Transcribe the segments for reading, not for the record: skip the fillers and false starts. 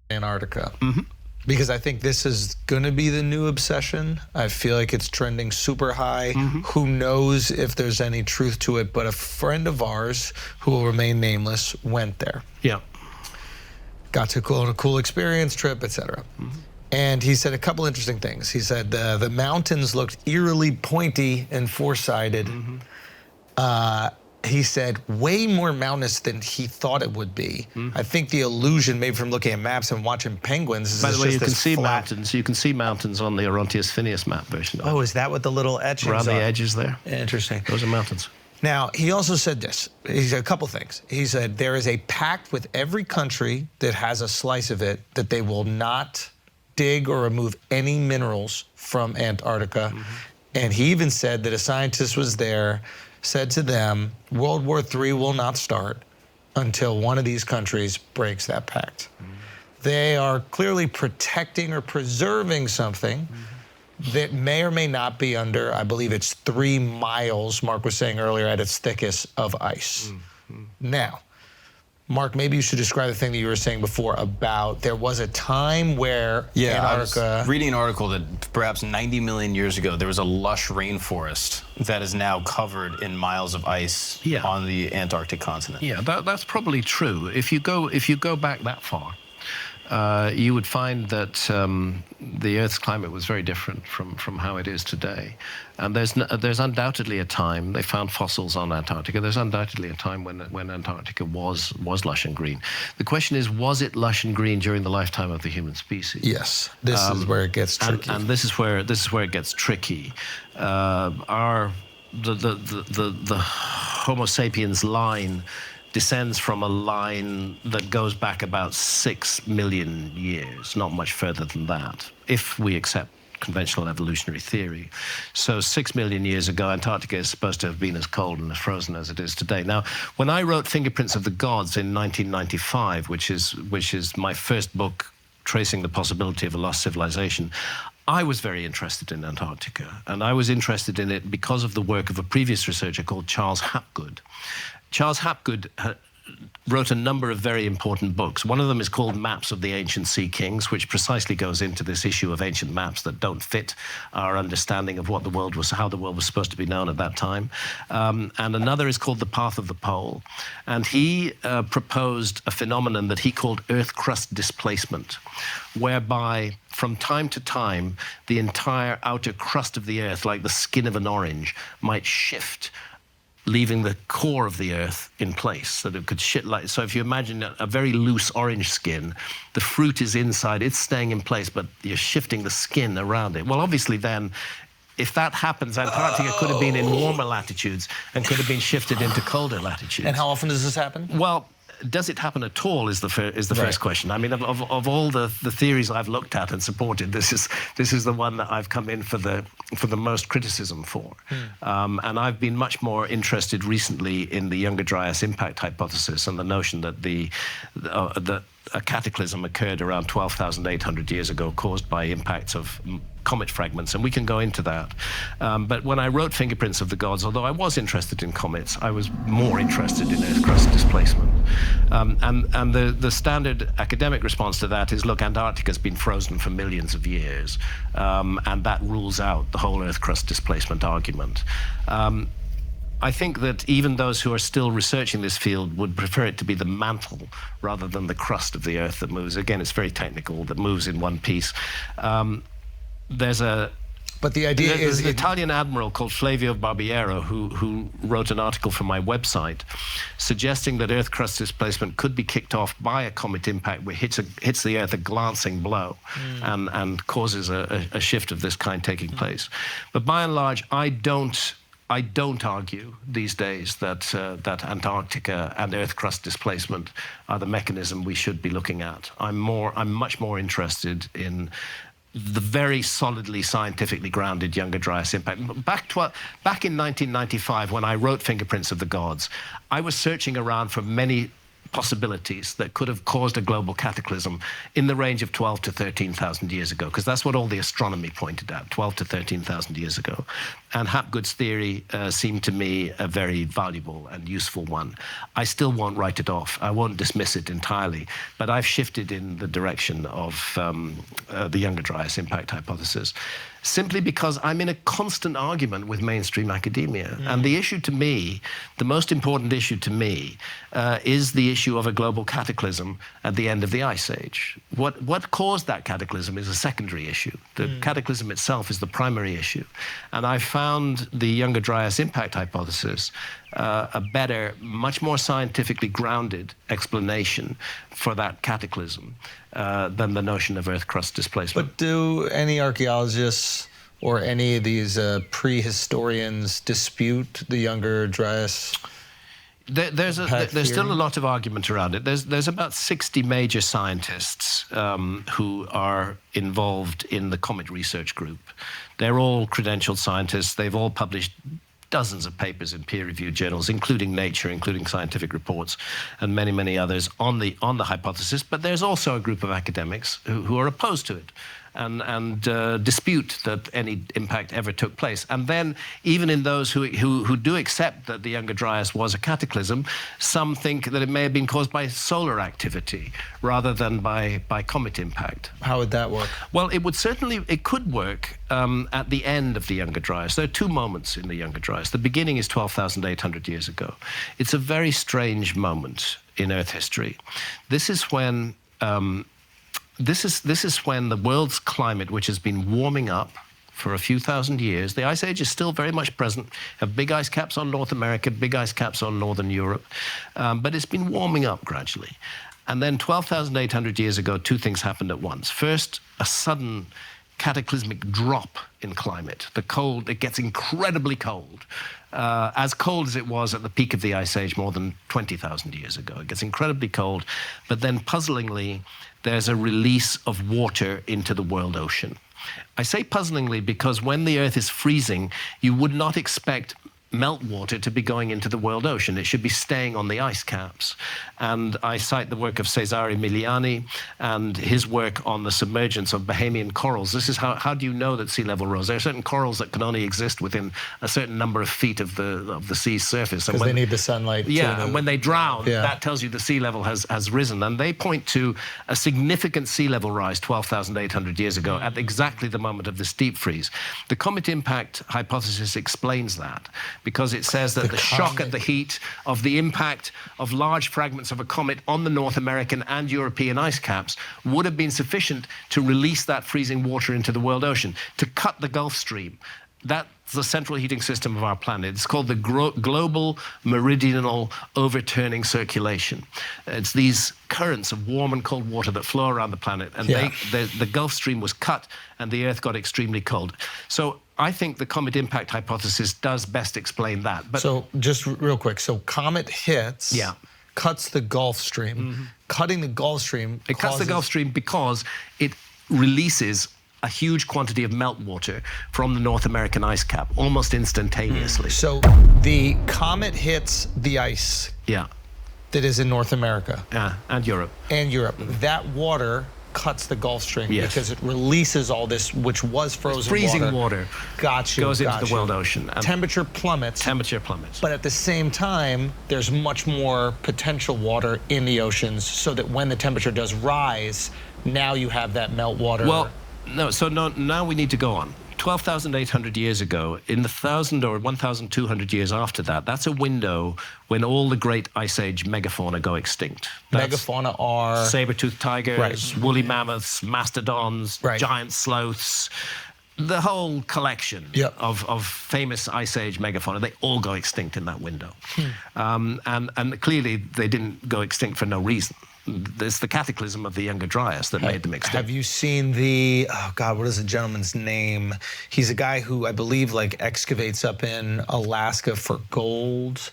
Antarctica. Because I think this is going to be the new obsession. I feel like it's trending super high. Who knows if there's any truth to it, but a friend of ours, who will remain nameless, went there. Yeah. Got to go on a cool experience, trip, etc. And he said a couple interesting things. He said the mountains looked eerily pointy and four-sided. He said way more mountainous than he thought it would be. I think the illusion, maybe from looking at maps and watching penguins, is by the way, you can see flat mountains. You can see mountains on the Orontius Phineas map version. Oh, is that what the little etchings around the are? edges there? Interesting. Those are mountains. Now, he also said this. He said a couple things. He said there is a pact with every country that has a slice of it that they will not dig or remove any minerals from Antarctica. And he even said that a scientist was there, said to them, World War III will not start until one of these countries breaks that pact. They are clearly protecting or preserving something that may or may not be under, I believe it's 3 miles, Mark was saying earlier, at its thickest of ice. Now, Mark, maybe you should describe the thing that you were saying before about there was a time where Antarctica... I was reading an article that perhaps 90 million years ago, there was a lush rainforest that is now covered in miles of ice on the Antarctic continent. Yeah, that's probably true. If you go back that far, you would find that the Earth's climate was very different from how it is today. And there's undoubtedly a time, they found fossils on Antarctica, there's undoubtedly a time when Antarctica was lush and green. The question is, was it lush and green during the lifetime of the human species? Yes, this is where it gets tricky. And this is where it gets tricky. The Homo sapiens line descends from a line that goes back about 6 million years, not much further than that, if we accept conventional evolutionary theory. So 6 million years ago, Antarctica is supposed to have been as cold and as frozen as it is today. Now, when I wrote Fingerprints of the Gods in 1995, which is my first book tracing the possibility of a lost civilization, I was very interested in Antarctica, and I was interested in it because of the work of a previous researcher called Charles Hapgood. Charles Hapgood wrote a number of very important books. One of them is called Maps of the Ancient Sea Kings, which precisely goes into this issue of ancient maps that don't fit our understanding of what the world was, how the world was supposed to be known at that time. And another is called The Path of the Pole. And he proposed a phenomenon that he called Earth crust displacement, whereby from time to time, the entire outer crust of the Earth, like the skin of an orange, might shift, leaving the core of the Earth in place, so that it could so if you imagine a very loose orange skin, the fruit is inside, it's staying in place, but you're shifting the skin around it. Well, obviously then, if that happens, Antarctica could have been in warmer latitudes and could have been shifted into colder latitudes. And how often does this happen? Well, does it happen at all is the first question. I mean, of all the theories I've looked at and supported, this is the one that I've come in for the most criticism for. And I've been much more interested recently in the Younger Dryas impact hypothesis and the notion that a cataclysm occurred around 12,800 years ago caused by impacts of comet fragments, and we can go into that. But when I wrote Fingerprints of the Gods, although I was interested in comets, I was more interested in Earth crust displacement. And the standard academic response to that is, look, Antarctica's been frozen for millions of years, and that rules out the whole Earth crust displacement argument. I think that even those who are still researching this field would prefer it to be the mantle rather than the crust of the Earth that moves. Again, it's very technical, that moves in one piece. But the idea is... There's an Italian admiral called Flavio Barbiero who wrote an article for my website suggesting that Earth crust displacement could be kicked off by a comet impact where it hits the Earth a glancing blow and causes a shift of this kind taking place. But by and large, I don't argue these days that Antarctica and Earth crust displacement are the mechanism we should be looking at. I'm much more interested in the very solidly scientifically grounded Younger Dryas impact. Back in 1995, when I wrote Fingerprints of the Gods, I was searching around for many possibilities that could have caused a global cataclysm in the range of 12 to 13,000 years ago, because that's what all the astronomy pointed at, 12 to 13,000 years ago. and Hapgood's theory seemed to me a very valuable and useful one. I still won't write it off. I won't dismiss it entirely, but I've shifted in the direction of the Younger Dryas impact hypothesis, simply because I'm in a constant argument with mainstream academia. And the issue to me, the most important issue to me, is the issue of a global cataclysm at the end of the Ice Age. What caused that cataclysm is a secondary issue. The cataclysm itself is the primary issue. And I found the Younger Dryas impact hypothesis a better, much more scientifically grounded explanation for that cataclysm than the notion of Earth crust displacement. But do any archaeologists or any of these prehistorians dispute the Younger Dryas? There's still a lot of argument around it. There's about 60 major scientists who are involved in the Comet Research Group. They're all credentialed scientists. They've all published dozens of papers in peer-reviewed journals, including Nature, including Scientific Reports, and many, many others on the hypothesis. But there's also a group of academics who are opposed to it and dispute that any impact ever took place. And then, even in those who do accept that the Younger Dryas was a cataclysm, some think that it may have been caused by solar activity rather than by comet impact. How would that work? Well, it could work at the end of the Younger Dryas. There are two moments in the Younger Dryas. The beginning is 12,800 years ago. It's a very strange moment in Earth history. This is when This is when the world's climate, which has been warming up for a few thousand years, the Ice Age is still very much present. Have big ice caps on North America, big ice caps on Northern Europe, but it's been warming up gradually. And then 12,800 years ago, two things happened at once. First, a sudden cataclysmic drop in climate. It gets incredibly cold. As cold as it was at the peak of the Ice Age more than 20,000 years ago. It gets incredibly cold, but then puzzlingly, there's a release of water into the world ocean. I say puzzlingly because when the Earth is freezing, you would not expect meltwater to be going into the world ocean. It should be staying on the ice caps. And I cite the work of Cesare Miliani and his work on the submergence of Bahamian corals. This is how do you know that sea level rose? There are certain corals that can only exist within a certain number of feet of the sea's surface. Because they need the sunlight. Yeah, and when they drown, that tells you the sea level has risen. And they point to a significant sea level rise 12,800 years ago at exactly the moment of this deep freeze. The comet impact hypothesis explains that, because it says that the shock at the heat of the impact of large fragments of a comet on the North American and European ice caps would have been sufficient to release that freezing water into the world ocean, to cut the Gulf Stream. That's the central heating system of our planet. It's called the global meridional overturning circulation. It's these currents of warm and cold water that flow around the planet, and the Gulf Stream was cut and the Earth got extremely cold. So I think the comet impact hypothesis does best explain that. But so just real quick, so comet hits, cuts the Gulf Stream. Cutting the Gulf Stream cuts the Gulf Stream because it releases a huge quantity of meltwater from the North American ice cap almost instantaneously. So the comet hits the ice that is in North America. And Europe. And Europe. That water cuts the Gulf Stream because it releases all this, which was frozen freezing water. Goes into the world ocean. And temperature plummets. But at the same time, there's much more potential water in the oceans, so that when the temperature does rise, now you have that meltwater. Well, now we need to go on. 12,800 years ago, in the 1,000 or 1,200 years after that, that's a window when all the great Ice Age megafauna go extinct. Megafauna are saber-toothed tigers, woolly mammoths, mastodons, giant sloths. The whole collection of famous Ice Age megafauna, they all go extinct in that window. And clearly, they didn't go extinct for no reason. It's the cataclysm of the Younger Dryas that made them extinct. Have you seen what is the gentleman's name? He's a guy who I believe excavates up in Alaska for gold.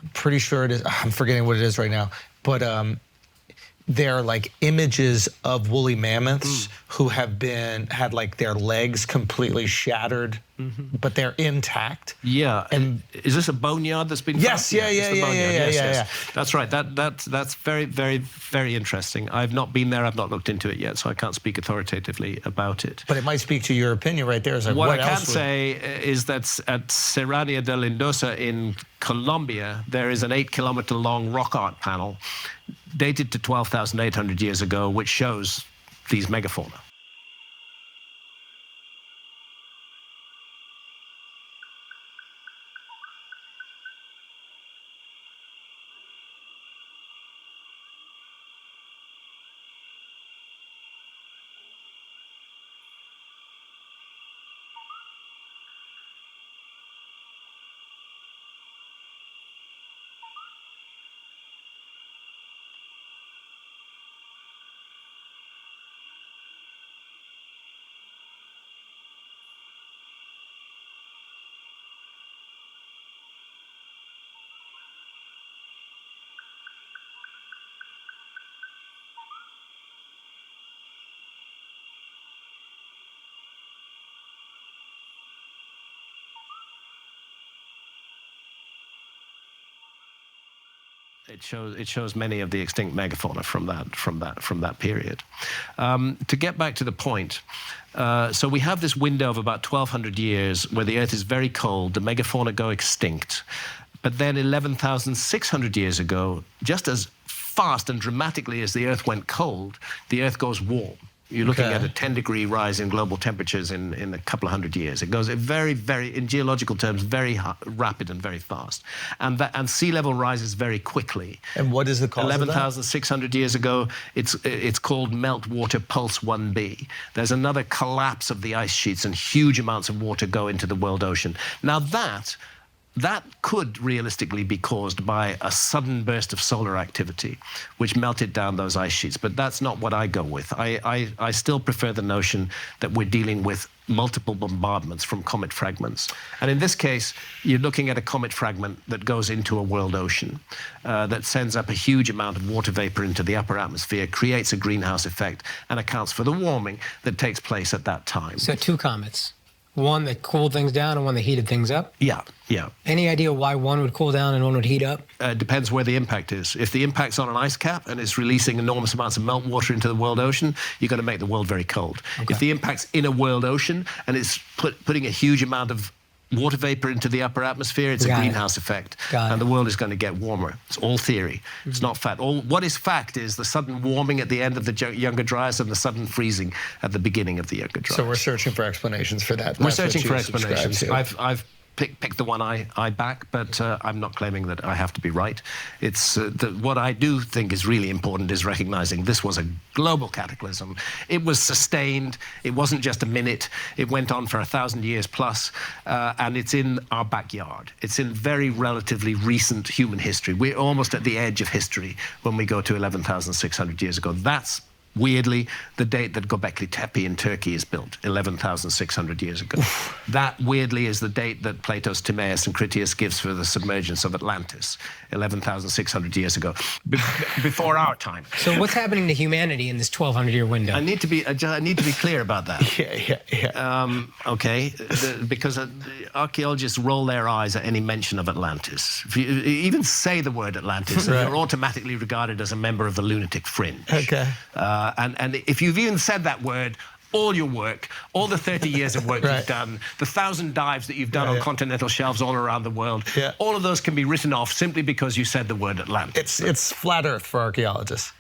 I'm pretty sure it is. I'm forgetting what it is right now. But they're like images of woolly mammoths who have had like their legs completely shattered, but they're intact. Yeah. And is this a boneyard that's been Yes, found? yeah. That's right. That's very, very, very interesting. I've not been there. I've not looked into it yet, so I can't speak authoritatively about it. But it might speak to your opinion right there. Like, what I can say is that at Serrania de Lindosa in Colombia, there is an 8-kilometer long rock art panel dated to 12,800 years ago, which shows these megafauna. It shows many of the extinct megafauna from that period. To get back to the point, so we have this window of about 1,200 years where the Earth is very cold, the megafauna go extinct, but then 11,600 years ago, just as fast and dramatically as the Earth went cold, the Earth goes warm. You're looking at a 10-degree rise in global temperatures in a couple of hundred years. It goes very, very, in geological terms, very rapid and very fast. And sea level rises very quickly. And what is the cause of that? 11,600 years ago, it's called meltwater pulse 1b. There's another collapse of the ice sheets and huge amounts of water go into the world ocean. Now that could realistically be caused by a sudden burst of solar activity, which melted down those ice sheets. But that's not what I go with. I still prefer the notion that we're dealing with multiple bombardments from comet fragments. And in this case, you're looking at a comet fragment that goes into a world ocean, that sends up a huge amount of water vapor into the upper atmosphere, creates a greenhouse effect, and accounts for the warming that takes place at that time. So 2 comets. One that cooled things down and one that heated things up? Yeah. Any idea why one would cool down and one would heat up? Depends where the impact is. If the impact's on an ice cap and it's releasing enormous amounts of meltwater into the world ocean, you're going to make the world very cold. Okay. If the impact's in a world ocean and it's putting a huge amount of water vapor into the upper atmosphere, it's a greenhouse effect. And the world is going to get warmer. It's all theory. It's not fact. What is fact is the sudden warming at the end of the Younger Dryas and the sudden freezing at the beginning of the Younger Dryas. So we're searching for explanations for that. We're searching for explanations. I've picked the one I back, but I'm not claiming that I have to be right. It's what I do think is really important is recognizing this was a global cataclysm. It was sustained. It wasn't just a minute. It went on for 1,000 years plus, and it's in our backyard. It's in very relatively recent human history. We're almost at the edge of history when we go to 11,600 years ago. That's weirdly the date that Göbekli Tepe in Turkey is built, 11,600 years ago. That weirdly is the date that Plato's Timaeus and Critias gives for the submergence of Atlantis, 11,600 years ago, before our time. So what's happening to humanity in this 1,200-year window? I need to be clear about that. Yeah. Okay, because archaeologists roll their eyes at any mention of Atlantis. If you even say the word Atlantis, you're automatically regarded as a member of the lunatic fringe. Okay. And if you've even said that word, all your work, all the 30 years of work you've done, the 1,000 dives that you've done on continental shelves all around the world, all of those can be written off simply because you said the word Atlantis. It's flat Earth for archaeologists.